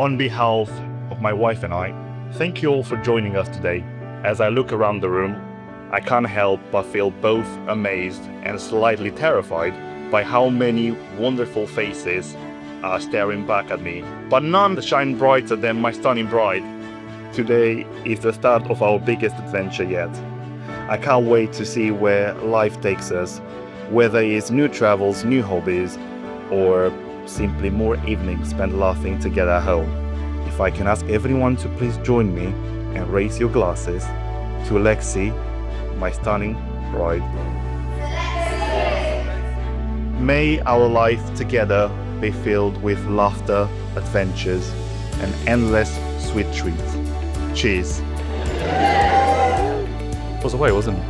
On behalf of my wife and I, thank you all for joining us today. As I look around the room, I can't help but feel both amazed and slightly terrified by how many wonderful faces are staring back at me, but none shine brighter than my stunning bride. Today is the start of our biggest adventure yet. I can't wait to see where life takes us, whether it's new travels, new hobbies, or simply more evenings spent laughing together at home. If I can ask everyone to please join me and raise your glasses to Lexie, my stunning bride. May our life together be filled with laughter, adventures, and endless sweet treats. Cheers. Was away, wasn't it?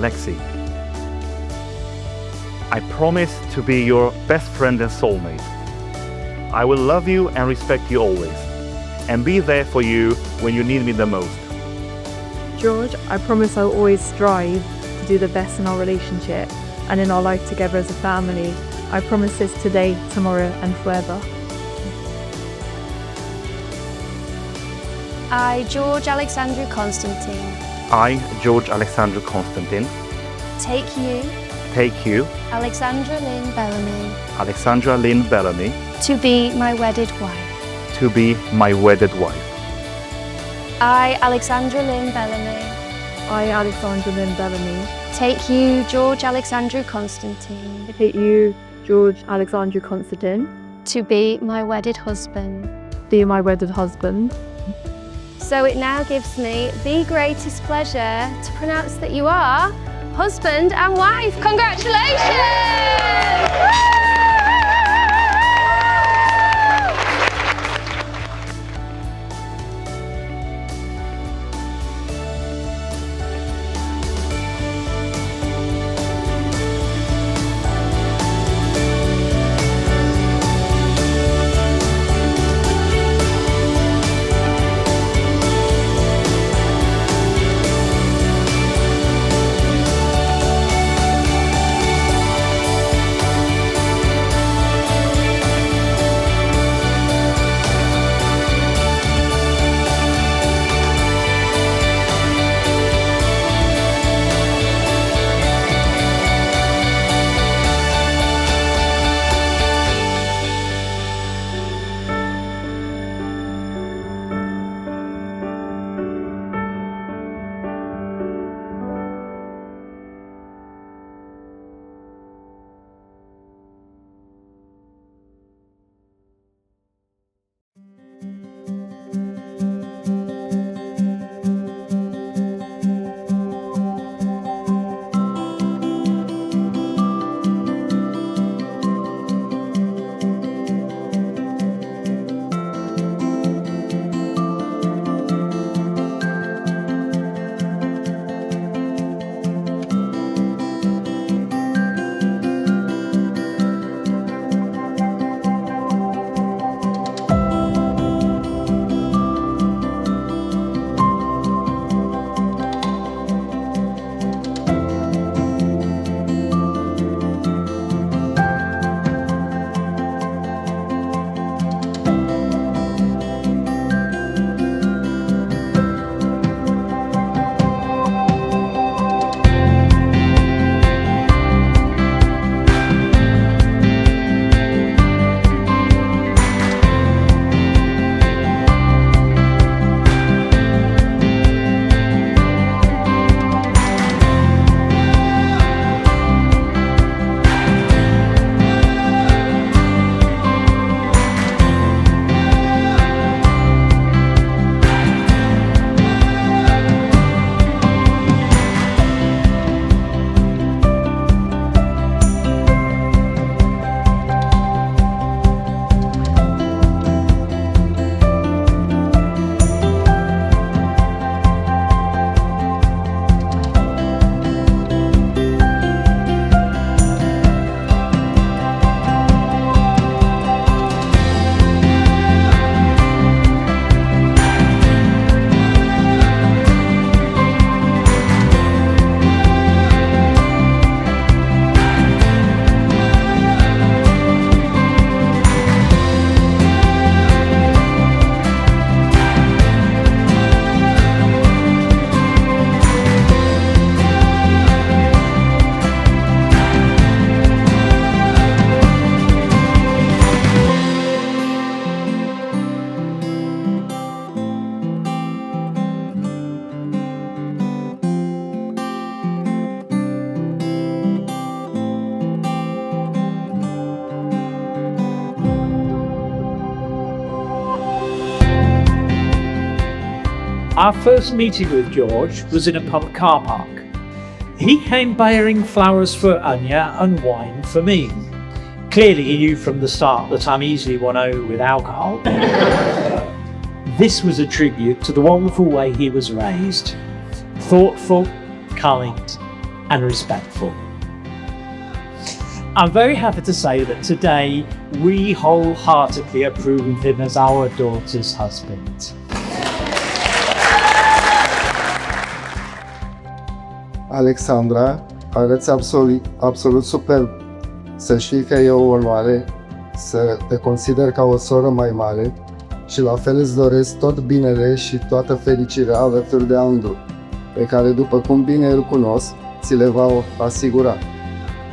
Lexie, I promise to be your best friend and soulmate. I will love you and respect you always, and be there for you when you need me the most. George, I promise I'll always strive to do the best in our relationship and in our life together as a family. I promise this today, tomorrow, and forever. I, George Alexandru Constantine, I, George Alexandru Constantine, take you, Alexandra Lynn Bellamy, to be my wedded wife. I, Alexandra Lynn Bellamy, I, Alexandra Lynn Bellamy, take you, George Alexandru Constantine, take you, George Alexandru Constantine, to be my wedded husband. be my wedded husband. So it now gives me the greatest pleasure to pronounce that you are husband and wife. Congratulations! Our first meeting with George was in a pub car park. He came bearing flowers for Anya and wine for me. Clearly he knew from the start that I'm easily won over with alcohol. This was a tribute to the wonderful way he was raised. Thoughtful, kind and respectful. I'm very happy to say that today we wholeheartedly approve of him as our daughter's husband. Alexandra, arăți absolut superb. Să știi că e o onoare să te consider ca o soră mai mare și la fel îți doresc tot binele și toată fericirea alături de Andrew, pe care, după cum bine îl cunosc, ți le va asigura.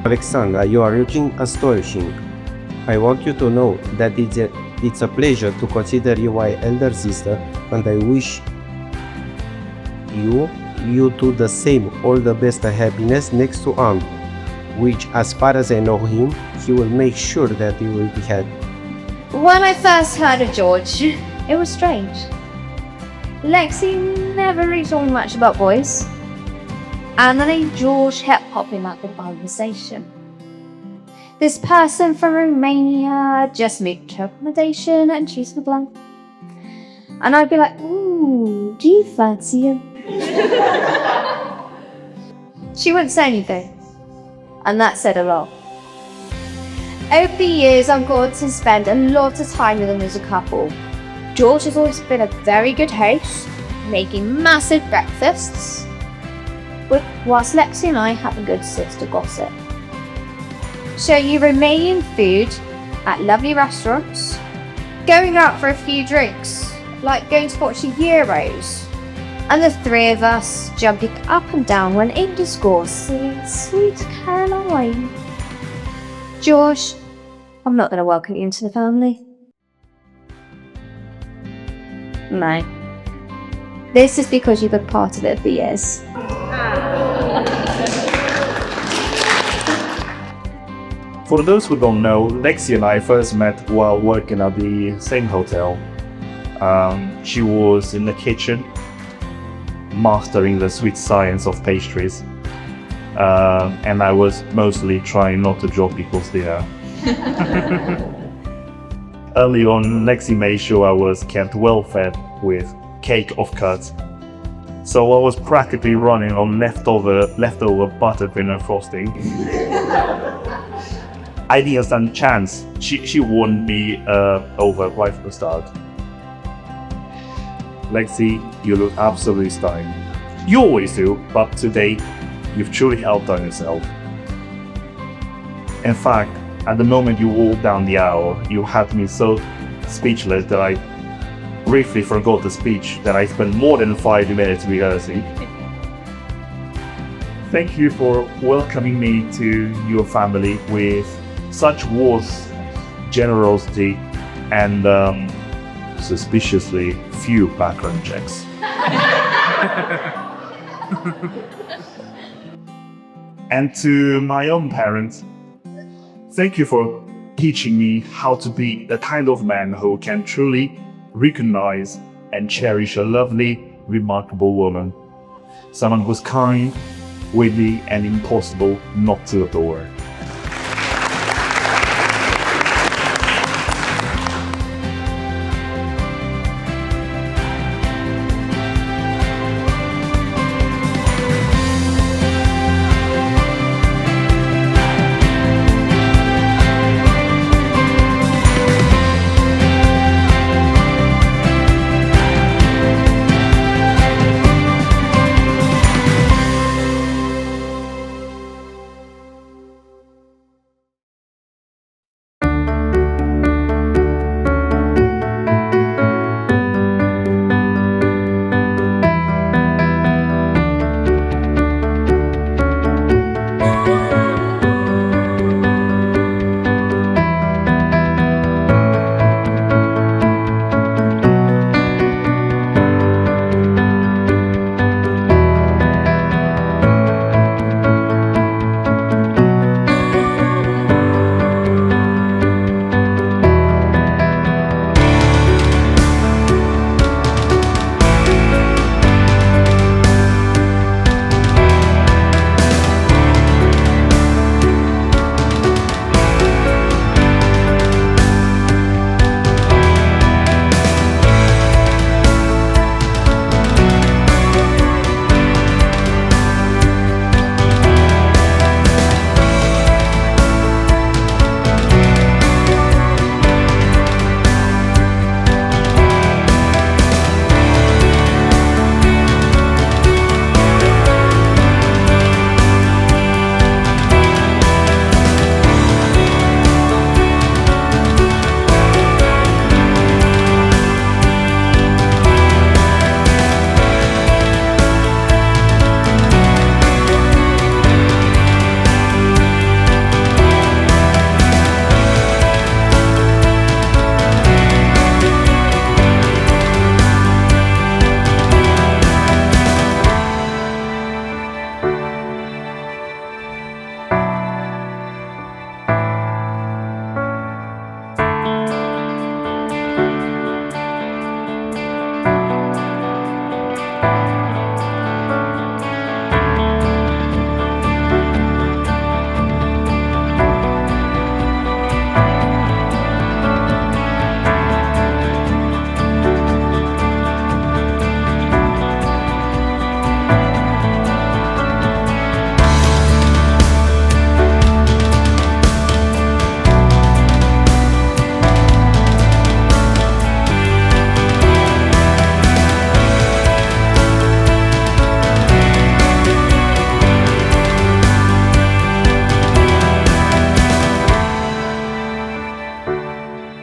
Alexandra, you are looking astonishing. I want you to know that it's a pleasure to consider you my elder sister, and I wish you do the same. All the best and happiness next to Andrew, which, as far as I know him, he will make sure that you will be happy. When I first heard of George, it was strange. Lexie never really told me much about boys, and the name George kept popping up in conversation. This person from Romania just moved to accommodation and she's the blank. And I'd be like, ooh, do you fancy him? She wouldn't say anything, and that said a lot. Over the years, I've got to spend a lot of time with them as a couple. George has always been a very good host, making massive breakfasts, whilst Lexie and I have a good sister gossip. So you Romanian food at lovely restaurants, going out for a few drinks, like going to watch the Euros, and the three of us jumping up and down when England scores, singing Sweet Caroline. George, I'm not going to welcome you into the family. No. This is because you've been part of it for years. For those who don't know, Lexie and I first met while working at the same hotel. She was in the kitchen, mastering the sweet science of pastries, and I was mostly trying not to drop people's dinner. Early on, Lexie made sure I was kept well fed with cake of cuts, so I was practically running on leftover buttercream frosting. I didn't stand a chance. She won me over right from the start. Lexie, you look absolutely stunning. You always do, but today you've truly outdone yourself. In fact, at the moment you walked down the aisle, you had me so speechless that I briefly forgot the speech that I spent more than 5 minutes rehearsing. Thank you for welcoming me to your family with such warmth, generosity, and suspiciously few background checks. And to my own parents, thank you for teaching me how to be the kind of man who can truly recognize and cherish a lovely, remarkable woman. Someone who's kind, witty, and impossible not to adore.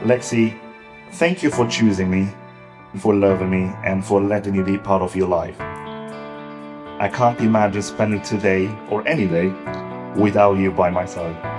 Lexie, thank you for choosing me, for loving me, and for letting me be part of your life. I can't imagine spending today or any day without you by my side.